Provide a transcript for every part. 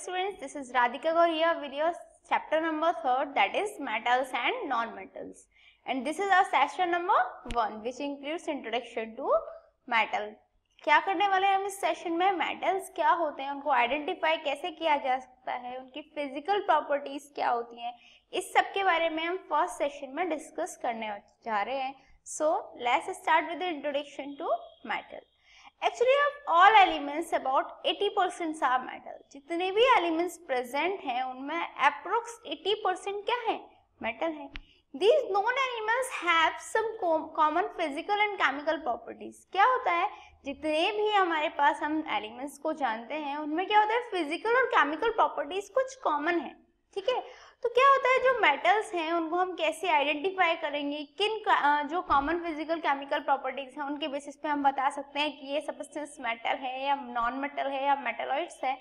students, this is Radhika Gaur here with your chapter number 3, that is metals and non-metals, and this is our session number 1 which includes introduction to metal. क्या करने वाले हैं हम इस session में? Metals क्या होते हैं, उनको आइडेंटिफाई कैसे किया जा सकता है, उनकी फिजिकल प्रॉपर्टीज क्या होती हैं, इस सब के बारे में हम फर्स्ट सेशन में डिस्कस करने जा रहे हैं. So let's start with the introduction to metal. Actually of all elements about 80% are metal. जितने भी एलिमेंट्स प्रेजेंट हैं उनमें अप्रोक्स 80% क्या है? मेटल है. These known animals have some common physical and chemical properties. क्या होता है, जितने भी हमारे पास हम एलिमेंट्स को जानते हैं उनमें क्या होता है, फिजिकल और केमिकल प्रॉपर्टीज कुछ कॉमन है. ठीक है, तो क्या होता है, जो मेटल्स हैं उनको हम कैसे आइडेंटिफाई करेंगे, किन जो कॉमन फिजिकल केमिकल प्रॉपर्टीज हैं उनके बेसिस पे हम बता सकते हैं कि ये सब्सटेंस मेटल है या नॉन मेटल है या मेटलॉइड्स है.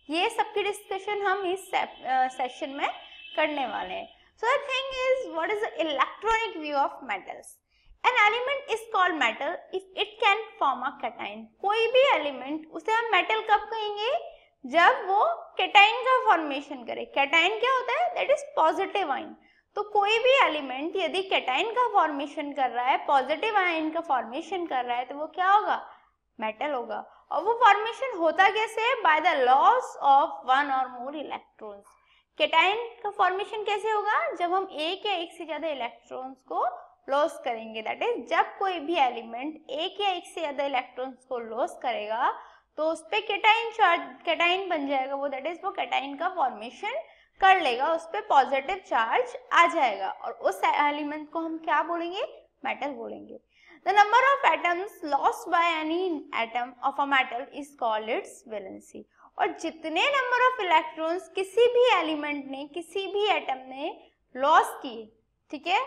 ये सब की डिस्कशन हम इस सेशन में करने वाले हैं. So the thing is, what is the electronic view of metals? An element is called metal if it can form a cation. कोई भी एलिमेंट उसे हम मेटल कब कहेंगे? जब वो कैटाइन का फॉर्मेशन करे. कैटाइन क्या होता है? That is positive ion. तो कोई भी एलिमेंट यदि कैटाइन का फॉर्मेशन कर रहा है, पॉजिटिव आयन का फॉर्मेशन कर रहा है, तो वो क्या होगा? मेटल होगा. और वो फॉर्मेशन होता कैसे? By the loss of one और मोर इलेक्ट्रॉन्स. कैटाइन का फॉर्मेशन कैसे होगा? जब हम एक या एक से ज्यादा इलेक्ट्रॉन्स को लॉस करेंगे. दैट इज जब कोई भी एलिमेंट एक या एक से ज्यादा इलेक्ट्रॉन्स को लॉस करेगा तो उस पे कैटाइन चार्ज, कैटाइन बन जाएगा वो. दैट इज वो कैटाइन का फॉर्मेशन कर लेगा, उस पे पॉजिटिव चार्ज आ जाएगा और उस एलिमेंट को हम क्या बोलेंगे? मेटल बोलेंगे. The number of atoms lost by any atom of a metal is called its valency. और जितने नंबर ऑफ इलेक्ट्रॉन्स किसी भी एलिमेंट ने, किसी भी एटम ने लॉस किए, ठीक है,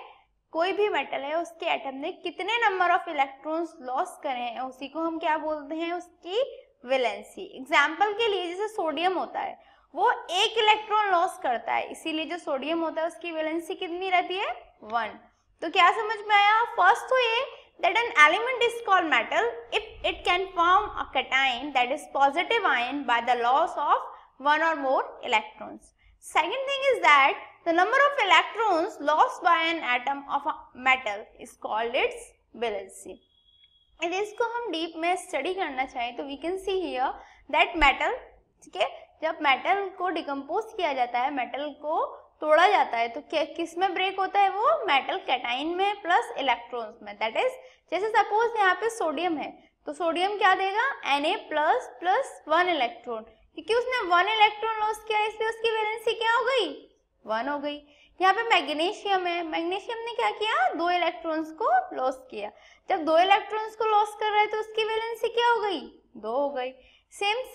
कोई भी मेटल है उसके एटम ने कितने नंबर ऑफ इलेक्ट्रॉन्स लॉस करे हैं, उसी को हम क्या बोलते हैं? उसकी वैलेंसी. एग्जांपल के लिए जैसे सोडियम होता है, वो एक इलेक्ट्रॉन लॉस करता है, इसीलिए जो सोडियम होता है उसकी वैलेंसी कितनी रहती है? 1. तो क्या समझ में आया? फर्स्ट तो ये that an element is called metal if it can form a cation, that is positive ion, by the loss of one or more electrons. Second thing is that the number of electrons lost by an atom of a metal is called its valency. यदि इसको हम deep में study करना चाहें तो we can see here that metal, ठीक है, जब मेटल को डिकम्पोज किया जाता है, मेटल को तोड़ा जाता है, तो किस में ब्रेक होता है? वो मेटल कैटाइन में प्लस इलेक्ट्रॉन्स में. दैट इज जैसे सपोज यहाँ पे सोडियम है तो सोडियम क्या देगा? Na प्लस प्लस 1 इलेक्ट्रॉन, क्योंकि उसने 1 इलेक्ट्रॉन लॉस किया इसलिए उसकी वैलेंसी क्या हो गई? 1 हो गई. यहाँ पे मैग्नीशियम है, मैग्नीशियम ने क्या किया? 2 इलेक्ट्रॉन्स को लॉस किया. जब 2 इलेक्ट्रॉन्स को लॉस कर रहा है तो उसकी वैलेंसी क्या हो गई? 2 हो गई. सेम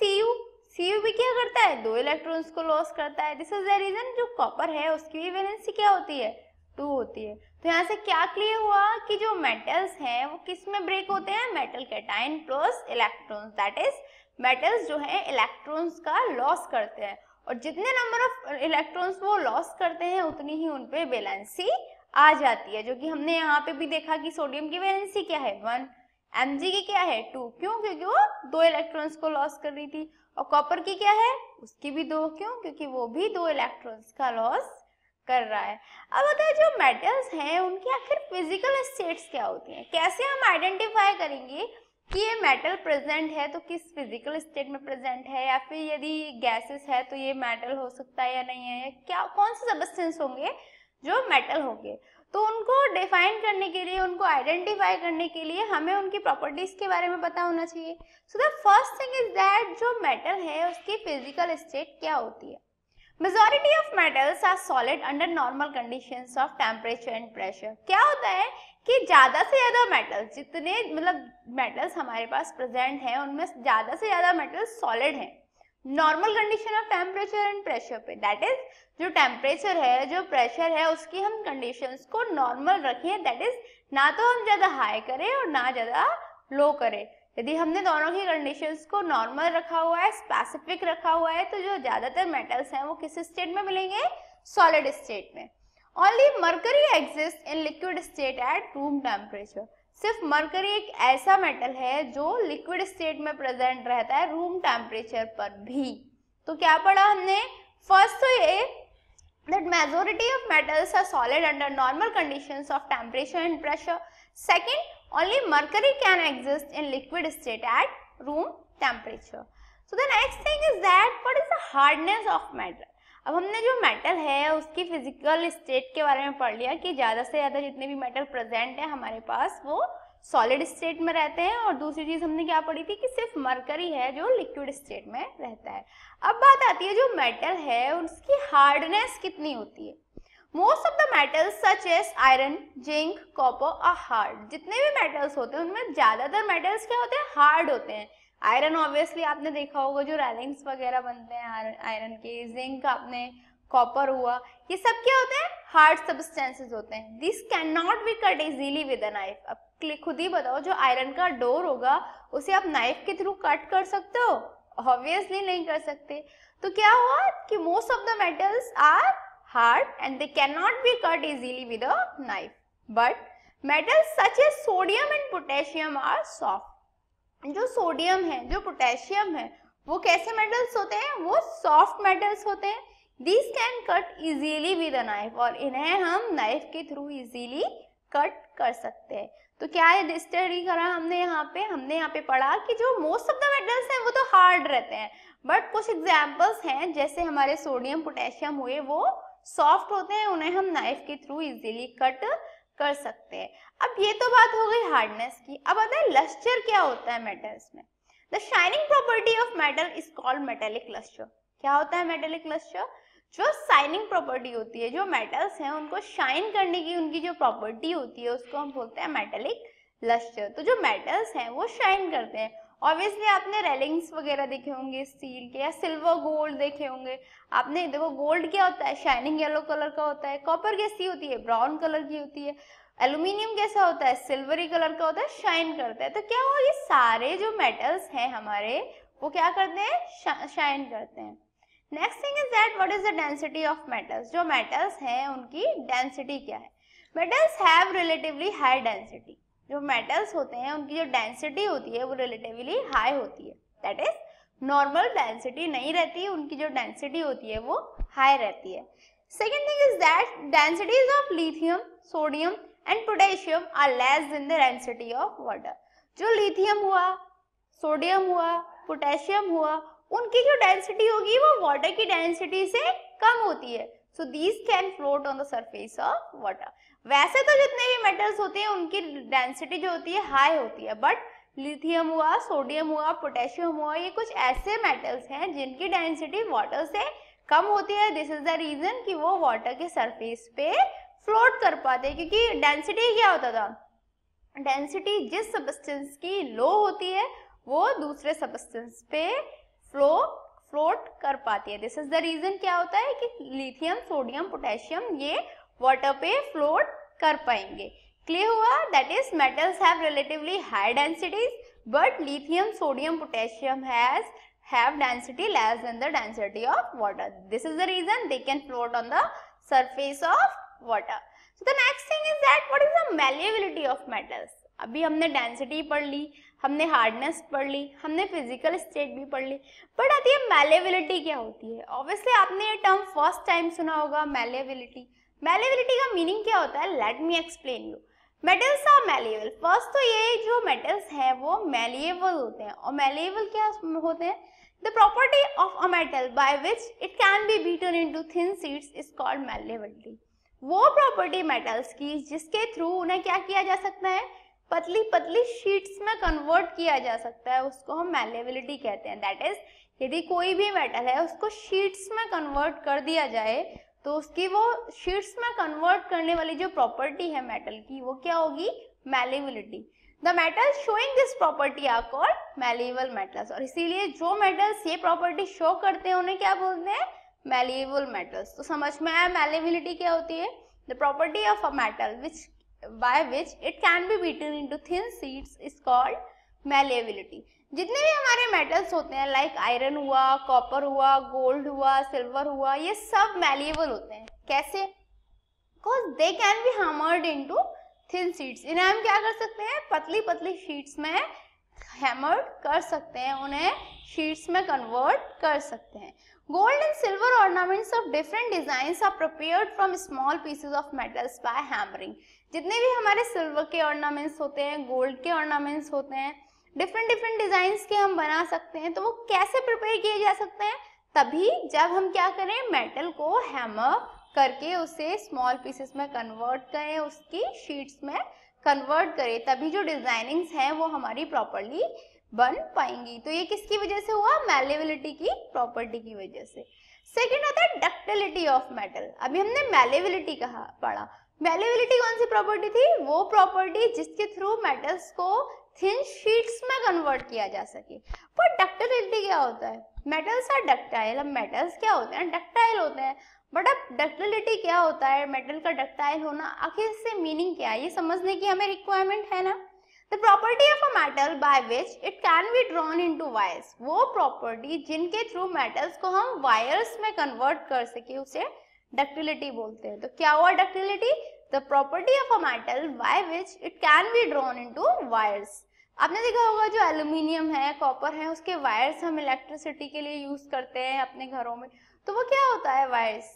Cu भी क्या करता है? 2 इलेक्ट्रॉन्स को लॉस करता है. दिस इज द रीजन जो कॉपर है उसकी भी वैलेंसी क्या होती है? 2 होती है. तो यहाँ से क्या क्लियर हुआ कि जो मेटल्स हैं वो किस में ब्रेक होते हैं? Metal cation plus electrons. That is metals जो है इलेक्ट्रॉन्स का लॉस करते हैं और जितने नंबर ऑफ इलेक्ट्रॉन्स वो लॉस करते हैं उतनी ही उन पे वैलेंसी आ जाती है. जो कि हमने यहाँ पे भी देखा कि सोडियम की वैलेंसी क्या है? 1. Mg की क्या है? 2. क्यों? क्योंकि वो 2 इलेक्ट्रॉन्स को लॉस कर रही थी. और कॉपर की क्या है? उसकी भी 2. क्यों? क्योंकि वो भी 2 इलेक्ट्रॉन्स का लॉस कर रहा है. अब बताए जो मेटल्स हैं उनकी आखिर फिजिकल स्टेट्स क्या होती हैं? कैसे हम आइडेंटिफाई करेंगे कि ये मेटल प्रेजेंट है तो किस फिजिकल स्टेट में प्रेजेंट है, या फिर यदि गैसेस है तो ये मेटल हो सकता है या नहीं है, या क्या कौन से सब्सटेंस होंगे जो मेटल होंगे? तो उनको डिफाइन करने के लिए, उनको आइडेंटिफाई करने के लिए हमें उनकी प्रॉपर्टीज के बारे में पता होना चाहिए. So the first thing is that जो मेटल है उसकी फिजिकल स्टेट क्या होती है? Majority of metals are solid under normal conditions of temperature and pressure. क्या होता है कि ज्यादा से ज्यादा मेटल्स, जितने मतलब मेटल्स हमारे पास प्रेजेंट हैं उनमें ज्यादा से ज्यादा मेटल्स सॉलिड हैं normal condition of temperature and pressure पे. दैट इज जो टेम्परेचर है, जो प्रेशर है, उसकी हम कंडीशंस को नॉर्मल रखें. दैट इज ना तो हम ज्यादा हाई करें और ना ज्यादा लो करें. यदि हमने दोनों की कंडीशंस को नॉर्मल रखा हुआ है, स्पेसिफिक रखा हुआ है, तो जो ज्यादातर मेटल्स हैं वो किस स्टेट में मिलेंगे? सॉलिड स्टेट में. Only mercury exist in liquid state at room temperature. सिर्फ मरकरी एक ऐसा मेटल है जो लिक्विड स्टेट में प्रेजेंट रहता है रूम टेम्परेचर पर भी. तो क्या पढ़ा हमने? फर्स्ट तो ये that majority of metals are solid under normal conditions of temperature and pressure. Second, only mercury can exist in liquid state at room temperature. So the next thing is that what is the hardness of metal? अब हमने जो metal है उसकी physical state के बारे में पढ़ लिया कि ज़्यादा से ज़्यादा जितने भी मेटल प्रेजेंट है हमारे पास वो सॉलिड स्टेट में रहते हैं, और दूसरी चीज़ हमने क्या पढ़ी थी कि सिर्फ मरकरी है जो लिक्विड स्टेट में रहता है। अब बात आती है जो मेटल है उसकी हार्डनेस कितनी होती है। Most of the metals such as iron, zinc, copper are hard. जितने भी मेटल्स होते हैं उनमें ज़्यादातर मेटल्स क्या होते हैं? हार्ड होते हैं। आयरन ऑब्वियसली आपने देखा होगा जो रेलिंग्स वगैरह बनते हैं आयरन के, जिंक आपने, कॉपर हुआ, ये सब क्या होते हैं? हार्ड सब्सटेंसेस होते हैं। This can not be cut easily with a knife. अब खुद ही बताओ जो आयरन का डोर होगा उसे आप नाइफ के थ्रू कट कर सकते हो? ऑब्वियसली नहीं कर सकते। तो क्या हुआ कि most of the metals are hard and they can not be cut easily with a knife, but metals such as sodium and potassium are soft. जो सोडियम है, जो पोटेशियम है, वो कैसे मेटल्स होते हैं? वो सॉफ्ट मेटल्स होते हैं। These can cut easily with a knife, और इन्हें हम नाइफ के थ्रू इजीली कट कर सकते हैं। तो क्या है स्टडी करा हमने यहाँ पे पढ़ा कि जो मोस्ट ऑफ द मेटल्स हैं वो तो हार्ड रहते हैं, बट कुछ एग्जांपल्स हैं जैसे हमारे सोडियम, पोटेशियम हुए, वो सॉफ्ट होते हैं, उन्हें हम नाइफ के थ्रू इजीली कट कर सकते हैं। अब ये तो बात हो गई हार्डनेस की। अब आता है लस्टर क्या होता है मेटल्स में। The shining property of metal is called metallic lustre. क्या होता है मेटेलिक लस्टर? जो शाइनिंग प्रॉपर्टी होती है, जो मेटल्स हैं उनको शाइन करने की उनकी जो प्रॉपर्टी होती है उसको हम बोलते हैं मेटेलिक लस्टर। तो जो मेटल्स हैं वो शाइन करते हैं। ऑब्वियसली आपने रेलिंग्स वगैरह देखे होंगे स्टील के, या सिल्वर गोल्ड देखे होंगे आपने। देखो गोल्ड क्या होता है? शाइनिंग येलो कलर का होता है। कॉपर कैसी होती है? ब्राउन कलर की होती है। एल्यूमिनियम कैसा होता है? सिल्वरी कलर का होता है, शाइन करता है। तो क्या हुआ, ये सारे जो मेटल्स हैं हमारे वो क्या करते हैं? शाइन करते हैं। Next thing is that what is the density of metals. जो मेटल्स हैं उनकी डेंसिटी क्या है? Metals have relatively high density. जो मेटल्स होते हैं उनकी जो डेंसिटी होती है वो रिलेटिवली हाई होती है। दैट इज नॉर्मल डेंसिटी नहीं रहती, उनकी जो डेंसिटी होती है वो हाई रहती है। Second thing is that densities of lithium, sodium and potassium are less than the density of water. जो लिथियम हुआ, सोडियम हुआ, पोटेशियम हुआ, उनकी जो डेंसिटी होगी वो वाटर की डेंसिटी से कम होती है। So these can float on the surface of water. वैसे तो जितने भी मेटल्स होते हैं उनकी डेंसिटी जो होती है हाई होती है, बट लिथियम हुआ, सोडियम हुआ, पोटेशियम हुआ, ये कुछ ऐसे मेटल्स हैं जिनकी डेंसिटी वाटर से कम होती है। दिस इज द रीजन कि वो वाटर के सरफेस पे फ्लोट कर पाते हैं, क्योंकि डेंसिटी क्या होता था? डेंसिटी जिस सब्सटेंस की लो होती है वो दूसरे सब्सटेंस पे फ्लोट कर पाती है। दिस इज द रीजन क्या होता है कि लिथियम, सोडियम, पोटेशियम ये वाटर पे फ्लोट कर पाएंगे। क्लियर हुआ? That is metals have relatively high densities, but lithium, sodium, potassium have density less than the density of water. This is the reason they can float on the surface of water. So the next thing is that what is the malleability of metals? अभी हमने density पढ़ ली, हमने hardness पढ़ ली, हमने physical state भी पढ़ ली, but आती है मैलेबिलिटी क्या होती है। ऑब्वियसली आपने ये टर्म फर्स्ट टाइम सुना होगा, मैलेबिलिटी। मैलेबिलिटी का मीनिंग क्या होता है? Let me explain you. Metals are malleable. First तो ये जो मेटल्स हैं वो मैलेबल होते हैं, और मैलेबल क्या होते हैं? The property of a metal by which it can be beaten into thin sheets is called malleability. वो प्रॉपर्टी मेटल्स की जिसके थ्रू उन्हें क्या किया जा सकता है? पतली पतली शीट्स में कन्वर्ट किया जा सकता है, उसको हम मैलेबिलिटी कहते हैं। दैट इज यदि कोई भी मेटल है उसको शीट्स में कन्वर्ट कर दिया जाए तो उसकी वो शीट्स में कन्वर्ट करने वाली जो प्रॉपर्टी है मेटल की वो क्या होगी? Malleability. The metals showing this property are called malleable metals. और इसीलिए जो मेटल्स ये प्रॉपर्टी शो करते हैं उन्हें क्या बोलते हैं? Malleable metals. तो समझ में आया मैलेबिलिटी क्या होती है? The property of a metal which by which it can be beaten into thin sheets is called malleability. जितने भी हमारे मेटल्स होते हैं लाइक आयरन हुआ, कॉपर हुआ, गोल्ड हुआ, सिल्वर हुआ, ये सब मैलेबल होते हैं। कैसे? Because they can be hammered into thin sheets. इन्हें हम क्या कर सकते हैं? पतली पतली शीट्स में हैमर्ड कर सकते हैं, उन्हें शीट्स में कन्वर्ट कर सकते हैं। Gold and silver ornaments of different designs are prepared from small pieces of metals by hammering. जितने भी हमारे सिल्वर के ऑर्नामेंट्स होते हैं, गोल्ड के ऑर्नामेंट्स होते हैं, डिफरेंट डिजाइंस के हम बना सकते हैं। तो वो कैसे प्रिपेयर किए जा सकते हैं? तभी जब हम क्या करें, मेटल को हैमर करके उसे स्मॉल पीसेस में कन्वर्ट करें, उसकी शीट्स में कन्वर्ट करें, तभी जो डिजाइनिंग्स हैं वो हमारी प्रॉपर्ली बन पाएंगी। तो ये किसकी वजह से हुआ? मैलेबिलिटी की प्रॉपर्टी की वजह से। सेकेंड आता है डक्टिलिटी ऑफ मेटल। अभी हमने मैलेबिलिटी कहा पढ़ा। मैलेबिलिटी कौन सी प्रॉपर्टी थी? वो प्रॉपर्टी जिसके थ्रू मेटल्स को थिन शीट्स में कन्वर्ट किया जा सके। पर डक्टिलिटी क्या होता है? Metals are ductile. अब मेटल्स क्या होते हैं? डक्टाइल होते हैं। बट अब डक्टिलिटी क्या होता है? मेटल का डक्टाइल होना, आखिर इससे मीनिंग क्या है? ये समझने की हमें रिक्वायरमेंट है ना। The property of a metal by which it can be drawn into wires. वो प्रॉपर्टी जिनके थ्रू मेटल्स को हम वायर्स में कन्वर्ट कर सके, उसे डक्टिलिटी बोलते हैं। तो क्या हुआ ductility? The property of a metal by which it can be drawn into wires. आपने देखा होगा जो एल्यूमिनियम है, कॉपर है, उसके वायर्स हम इलेक्ट्रिसिटी के लिए यूज करते हैं अपने घरों में। तो वो क्या होता है? वायर्स।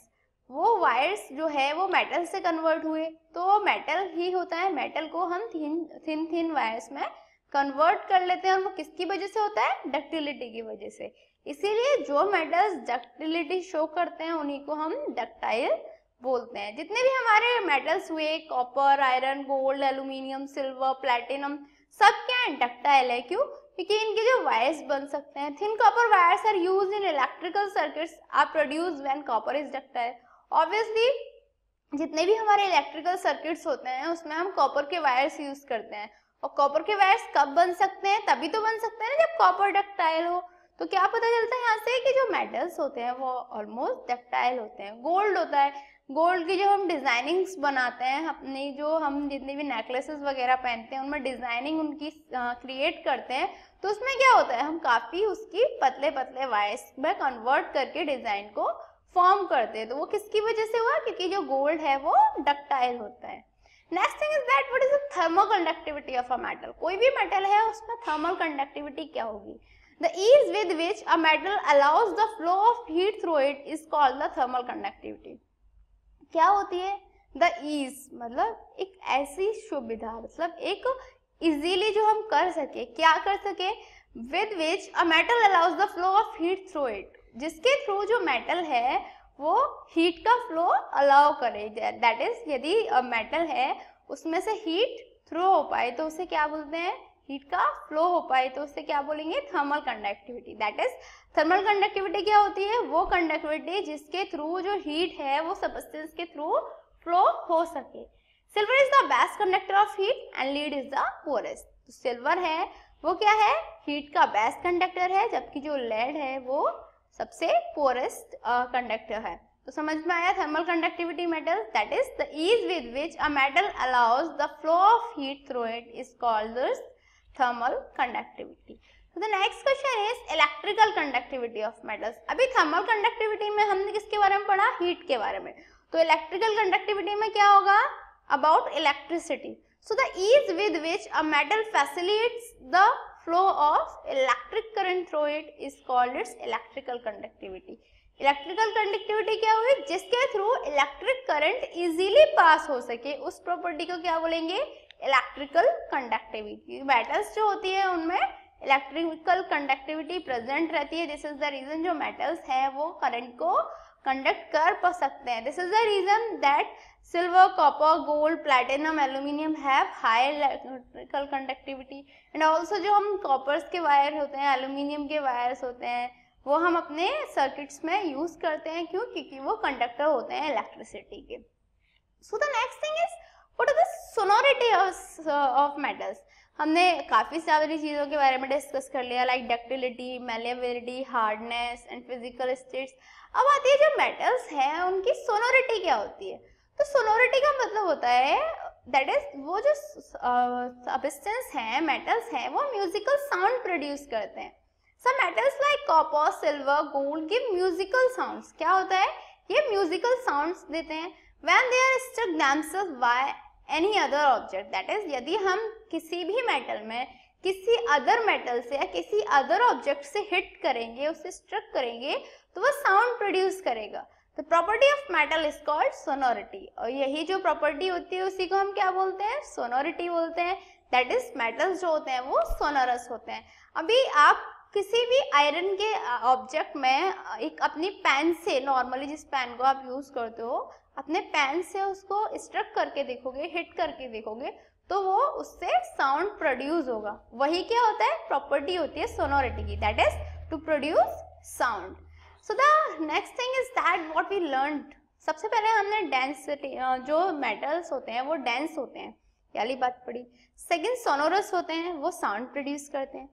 वो वायर्स जो है वो मेटल से कन्वर्ट हुए, तो वो मेटल ही होता है। मेटल को हम थिन वायर्स में कन्वर्ट कर लेते हैं, और वो किसकी वजह से होता है? डक्टिलिटी की वजह से। इसीलिए जो मेटल्स डक्टिलिटी शो करते हैं उन्हीं को हम डक्टाइल बोलते हैं। जितने भी हमारे मेटल्स हुए, copper, iron, gold, aluminium, silver, platinum, सब क्या है? डक्टाइल है। क्यों? क्योंकि इनके जो वायर्स बन सकते हैं, thin copper wires are used in electrical circuits are produced when copper is ductile. Obviously जितने भी हमारे इलेक्ट्रिकल सर्किट्स होते हैं उसमें हम कॉपर के वायर्स यूज करते हैं, और कॉपर के वायर्स कब बन सकते हैं? तभी तो बन सकते हैं ना जब कॉपर डक्टाइल हो। तो क्या पता चलता है यहाँ से कि जो मेटल्स होते हैं वो ऑलमोस्ट डक्टाइल होते हैं। गोल्ड होता है, गोल्ड की जो हम डिजाइनिंग्स बनाते हैं, अपनी जो हम जितने भी नेकलेसेस वगैरह पहनते हैं उनमें डिजाइनिंग उनकी क्रिएट करते हैं, तो उसमें क्या होता है? हम काफी उसकी पतले पतले वायर्स में कन्वर्ट करके डिजाइन को फॉर्म करते हैं। तो वो किसकी वजह से हुआ? क्योंकि जो गोल्ड है वो डक्टाइल होता है। Next thing is that what is the thermal conductivity of a metal. कोई भी मेटल है उसमें थर्मल कंडक्टिविटी क्या होगी? The ease with which a metal allows the flow of heat through it is called the thermal conductivity. क्या होती है? The ease मतलब एक ऐसी सुविधा, मतलब एक इजीली जो हम कर सके, क्या कर सके? with which a metal allows the flow of heat through it, जिसके थ्रू जो मेटल है वो हीट का फ्लो अलाउ करे। दैट इज यदि मेटल है उसमें से हीट थ्रू हो पाए तो उसे क्या बोलते हैं? हीट का फ्लो हो पाए तो उससे क्या बोलेंगे? Thermal conductivity. That is thermal conductivity क्या होती है? वो कंडक्टिविटी जिसके थ्रू जो हीट है वो सबस्टेंस के थ्रू फ्लो हो सके। Silver is the best conductor of heat and lead is the poorest. तो सिल्वर है वो क्या है? हीट का बेस्ट कंडक्टर है, जबकि जो लेड है वो सबसे पोरेस्ट कंडक्टर है। तो समझ में आया thermal conductivity metals? That is the ease with which a metal allows the flow of heat through it is called thermal conductivity. So the next question is electrical conductivity of metals. अभी thermal conductivity में हमने किसके बारे में पढ़ा? Heat के बारे में। तो electrical conductivity में क्या होगा? About electricity. So the ease with which a metal facilitates the flow of electric current through it is called its electrical conductivity. Electrical conductivity क्या हुई? जिसके through electric current easily pass हो सके, उस property को क्या बोलेंगे? Electrical conductivity. मेटल्स जो होती है उनमें इलेक्ट्रिकल कंडक्टिविटी प्रेजेंट रहती है। दिस इज द रीजन जो मेटल्स हैं वो करंट को कंडक्ट कर सकते हैं। This is the reason that silver, copper, gold, platinum, aluminium have high electrical conductivity. And also जो हम कॉपर्स के वायर होते हैं, एल्यूमिनियम के वायर्स होते हैं, वो हम अपने सर्किट्स में यूज करते हैं। क्यों? क्योंकि वो कंडक्टर होते हैं इलेक्ट्रिसिटी के। सो the next thing is what is the sonority of metals. हमने काफी सारी चीजों के बारे में डिस्कस कर लिया, like ductility, malleability, hardness and physical states. अब आती है जो मेटल्स हैं उनकी सोनोरिटी क्या होती है। तो सोनोरिटी का मतलब होता है दैट इज वो जो सबस्टेंस हैं, मेटल्स हैं, वो म्यूजिकल साउंड प्रोड्यूस करते हैं। Some metals like copper, silver, gold give musical sounds. क्या होता है? ये musical sounds देते हैं when they are struck themselves by any other object. That is यदि हम किसी भी मेटल में किसी अदर मेटल से या किसी अदर ऑब्जेक्ट से हिट करेंगे, उससे स्ट्रक करेंगे, तो वो साउंड प्रोड्यूस करेगा। The property of metal is called sonority, और यही जो प्रॉपर्टी होती है उसी को हम क्या बोलते हैं, सोनोरिटी बोलते हैं। दैट इज मेटल्स जो होते हैं वो सोनोरस होते हैं। अभी आप किसी भी आयरन के ऑब्जेक्ट में एक अपनी पेन से, नॉर्मली जिस पेन को आप यूज करते हो, अपने पेन से उसको स्ट्रक करके देखोगे, हिट करके देखोगे, तो वो उससे साउंड प्रोड्यूस होगा। वही क्या होता है, प्रॉपर्टी होती है सोनोरिटी की, that is to produce sound. So the next thing is that what we learned, सबसे पहले हमने डेंसिटी, जो मेटल्स होते हैं वो डेंस होते हैं, ये वाली बात पढ़ी। सेकंड, सोनोरस होते हैं, वो साउंड प्रोड्यूस करते हैं।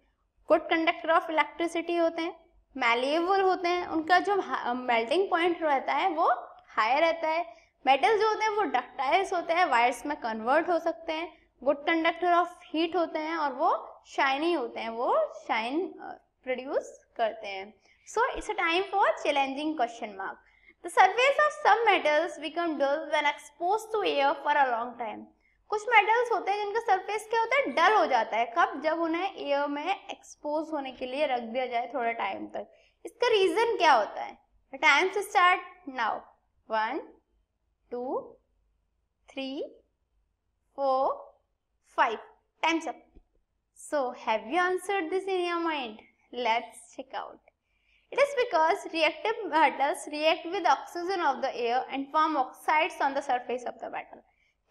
गुड कंडक्टर ऑफ इलेक्ट्रिसिटी होते हैं, मैलिएबल होते हैं, उनका जो मेल्टिंग पॉइंट रहता है वो हाई रहता है। मेटल्स जो होते हैं वो डक्टाइल्स होते हैं, वायर्स में कन्वर्ट हो सकते हैं। गुड कंडक्टर ऑफ हीट होते हैं और वो शाइनी होते हैं, वो शाइन प्रोड्यूस करते हैं। So it's a time for challenging question mark. The surface of some metals become dull when exposed to air for a long time. कुछ मेटल्स होते हैं जिनका सरफेस क्या होता है, डल हो जाता है। कब, जब उन्हें एयर में एक्सपोज होने के लिए रख दिया जाए थोड़ा टाइम तक। इसका रीजन क्या होता है? टाइम से start now. 1 2 3 4 5 times up. So have you answered this in your mind? Let's check out. It is because reactive metals react with oxygen of the air and form oxides on the surface of the metal.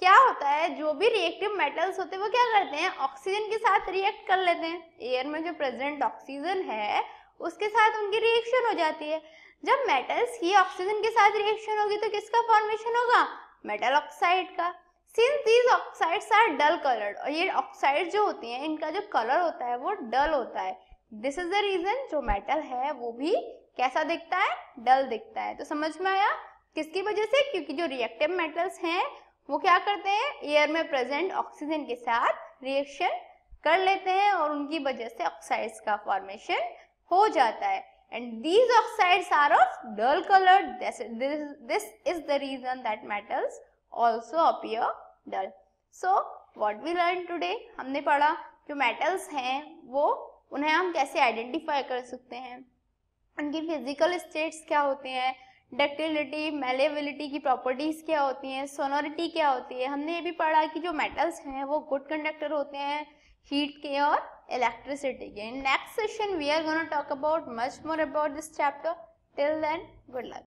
क्या होता है, जो भी reactive metals होते हैं वो क्या करते हैं, ऑक्सीजन के साथ रिएक्ट कर लेते हैं। एयर में जो प्रेजेंट ऑक्सीजन है उसके साथ उनकी रिएक्शन हो जाती है। जब मेटल्स की ऑक्सीजन के साथ रिएक्शन होगी तो किसका फॉर्मेशन होगा, मेटल ऑक्साइड का। Since these oxides are dull coloured, और ये ऑक्साइड जो होती हैं इनका जो कलर होता है वो डल होता है। दिस इज द रीजन जो मेटल है वो भी कैसा दिखता है, डल दिखता है। तो समझ में आया, किसकी वजह से, क्योंकि जो रिएक्टिव मेटल्स हैं वो क्या करते हैं, एयर में प्रेजेंट ऑक्सीजन के साथ रिएक्शन कर लेते हैं और उनकी वजह से ऑक्साइड्स का फॉर्मेशन हो जाता है। And these oxides are of dull coloured, this is the reason that metals also appear dull. So what we learn today, हमने पढ़ा जो मेटल्स हैं वो उन्हें हम कैसे आइडेंटिफाई कर सकते हैं, उनकी फिजिकल स्टेट्स क्या होती हैं, डक्टिलिटी, मेलेबिलिटी की प्रॉपर्टीज क्या होती हैं, सोनोरिटी क्या होती है। हमने ये भी पढ़ा कि जो मेटल्स हैं वो गुड कंडक्टर होते हैं हीट के और इलेक्ट्रिसिटी के। Next session we are gonna talk about much more about this chapter. Till then, good luck.